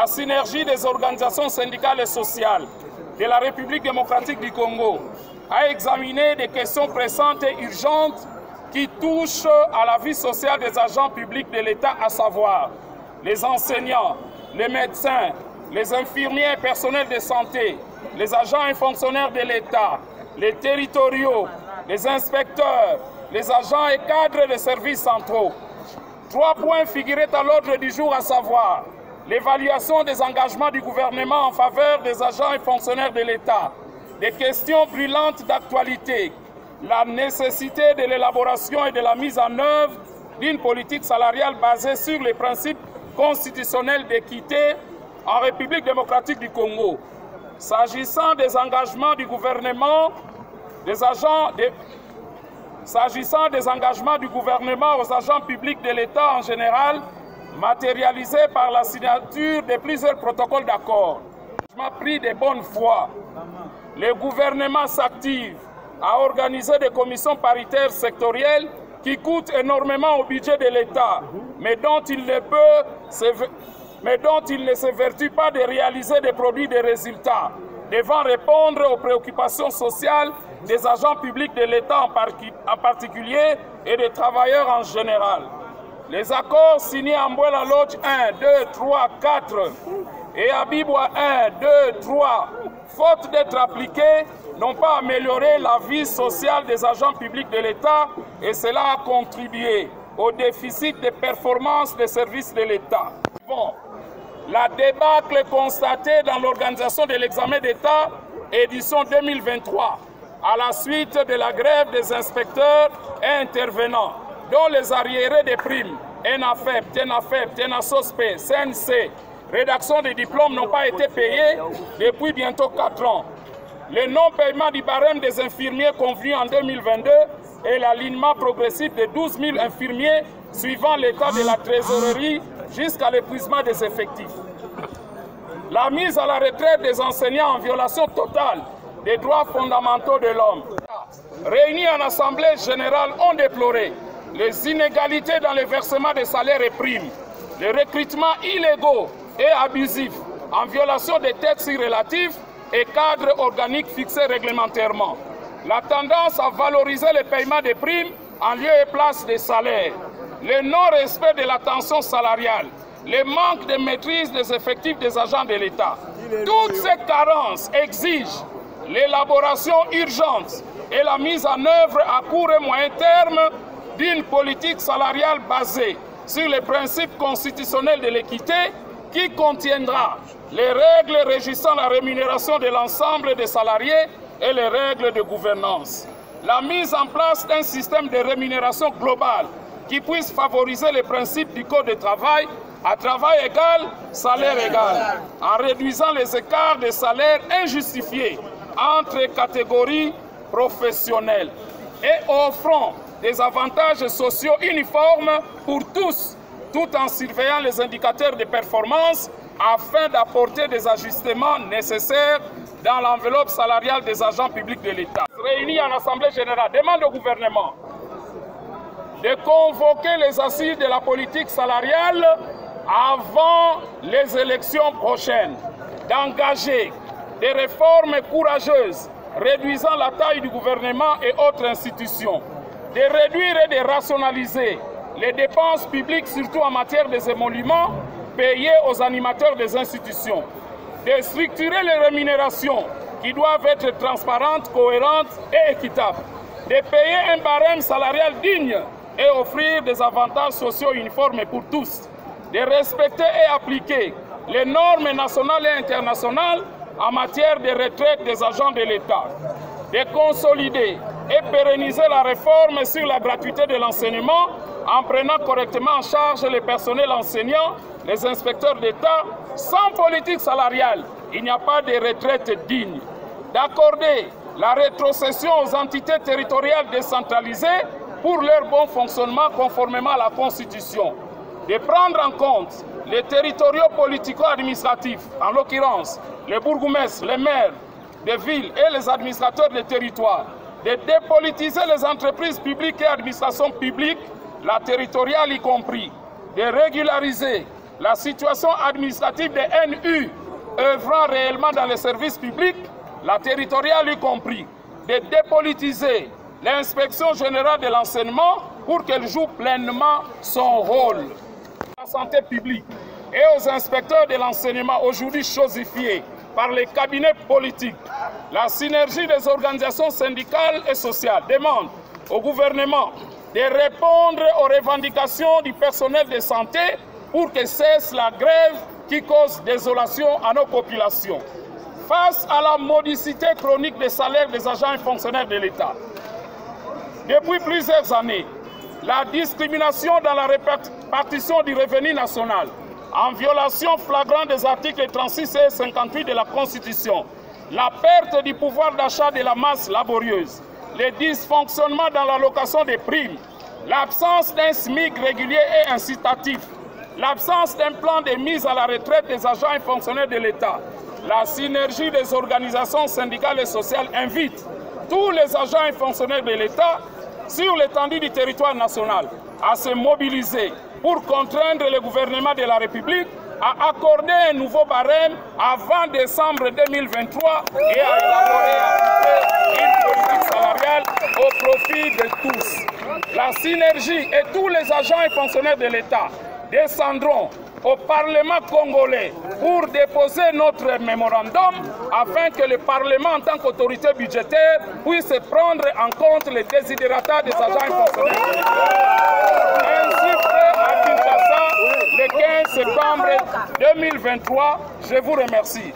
la synergie des organisations syndicales et sociales de la République démocratique du Congo a examiné des questions pressantes et urgentes qui touchent à la vie sociale des agents publics de l'État, à savoir les enseignants, les médecins, les infirmiers et personnels de santé, les agents et fonctionnaires de l'État, les territoriaux, les inspecteurs, les agents et cadres des services centraux. 3 points figuraient à l'ordre du jour, à savoir l'évaluation des engagements du gouvernement en faveur des agents et fonctionnaires de l'État, des questions brûlantes d'actualité, la nécessité de l'élaboration et de la mise en œuvre d'une politique salariale basée sur les principes constitutionnels d'équité en République démocratique du Congo. S'agissant des engagements du gouvernement, S'agissant des engagements du gouvernement aux agents publics de l'État en général, matérialisés par la signature de plusieurs protocoles d'accord, pris de bonne foi, le gouvernement s'active à organiser des commissions paritaires sectorielles qui coûtent énormément au budget de l'État, mais dont il ne s'évertue pas de réaliser des produits de résultats, devant répondre aux préoccupations sociales des agents publics de l'État en particulier et des travailleurs en général. Les accords signés à Mbwela Lodge 1, 2, 3, 4 et à Bibwa 1, 2, 3, faute d'être appliqués, n'ont pas amélioré la vie sociale des agents publics de l'État et cela a contribué au déficit de performance des services de l'État. Bon, la débâcle constatée dans l'organisation de l'examen d'État édition 2023 à la suite de la grève des inspecteurs et intervenants dont les arriérés des primes ENAFEP, TENAFEP, TENASOSPE, CNC, rédaction des diplômes n'ont pas été payés depuis bientôt 4 ans. Le non-paiement du barème des infirmiers convenu en 2022 et l'alignement progressif de 12 000 infirmiers suivant l'état de la trésorerie jusqu'à l'épuisement des effectifs. La mise à la retraite des enseignants en violation totale des droits fondamentaux de l'homme. Réunis en Assemblée générale ont déploré les inégalités dans le versement des salaires et primes, les recrutements illégaux et abusifs en violation des textes relatifs et cadres organiques fixés réglementairement, la tendance à valoriser le paiement des primes en lieu et place des salaires, le non-respect de la tension salariale, le manque de maîtrise des effectifs des agents de l'État. Toutes ces carences exigent l'élaboration urgente et la mise en œuvre à court et moyen terme d'une politique salariale basée sur les principes constitutionnels de l'équité qui contiendra les règles régissant la rémunération de l'ensemble des salariés et les règles de gouvernance. La mise en place d'un système de rémunération global qui puisse favoriser les principes du Code du travail à travail égal, salaire égal, en réduisant les écarts de salaire injustifiés entre catégories professionnelles et offrant des avantages sociaux uniformes pour tous, tout en surveillant les indicateurs de performance afin d'apporter des ajustements nécessaires dans l'enveloppe salariale des agents publics de l'État. Réunis en Assemblée générale, demande au gouvernement de convoquer les assises de la politique salariale avant les élections prochaines, d'engager des réformes courageuses réduisant la taille du gouvernement et autres institutions, de réduire et de rationaliser les dépenses publiques, surtout en matière des émoluments payés aux animateurs des institutions, de structurer les rémunérations qui doivent être transparentes, cohérentes et équitables, de payer un barème salarial digne et offrir des avantages sociaux uniformes pour tous, de respecter et appliquer les normes nationales et internationales en matière de retraite des agents de l'État, de consolider et pérenniser la réforme sur la gratuité de l'enseignement en prenant correctement en charge les personnels enseignants, les inspecteurs d'État. Sans politique salariale, il n'y a pas de retraite digne. D'accorder la rétrocession aux entités territoriales décentralisées pour leur bon fonctionnement conformément à la Constitution. De prendre en compte les territoriaux politico-administratifs, en l'occurrence les bourgmestres, les maires des villes et les administrateurs des territoires, de dépolitiser les entreprises publiques et administrations publiques, la territoriale y compris, de régulariser la situation administrative des NU œuvrant réellement dans les services publics, la territoriale y compris, de dépolitiser l'inspection générale de l'enseignement pour qu'elle joue pleinement son rôle. La santé publique et aux inspecteurs de l'enseignement aujourd'hui chosifiés par les cabinets politiques, la synergie des organisations syndicales et sociales demande au gouvernement de répondre aux revendications du personnel de santé pour que cesse la grève qui cause désolation à nos populations. Face à la modicité chronique des salaires des agents et fonctionnaires de l'État, depuis plusieurs années, la discrimination dans la répartition du revenu national, en violation flagrante des articles 36 et 58 de la Constitution, la perte du pouvoir d'achat de la masse laborieuse, les dysfonctionnements dans l'allocation des primes, l'absence d'un SMIC régulier et incitatif, l'absence d'un plan de mise à la retraite des agents et fonctionnaires de l'État, la synergie des organisations syndicales et sociales invite tous les agents et fonctionnaires de l'État sur l'étendue du territoire national à se mobiliser pour contraindre le gouvernement de la République à accorder un nouveau barème avant décembre 2023 et à élaborer une politique salariale au profit de tous. La synergie et tous les agents et fonctionnaires de l'État descendront au Parlement congolais pour déposer notre mémorandum afin que le Parlement, en tant qu'autorité budgétaire, puisse prendre en compte les desiderata des agents et fonctionnaires de l'État. Ainsi fait à Kinshasa le 15 septembre 2023. Je vous remercie.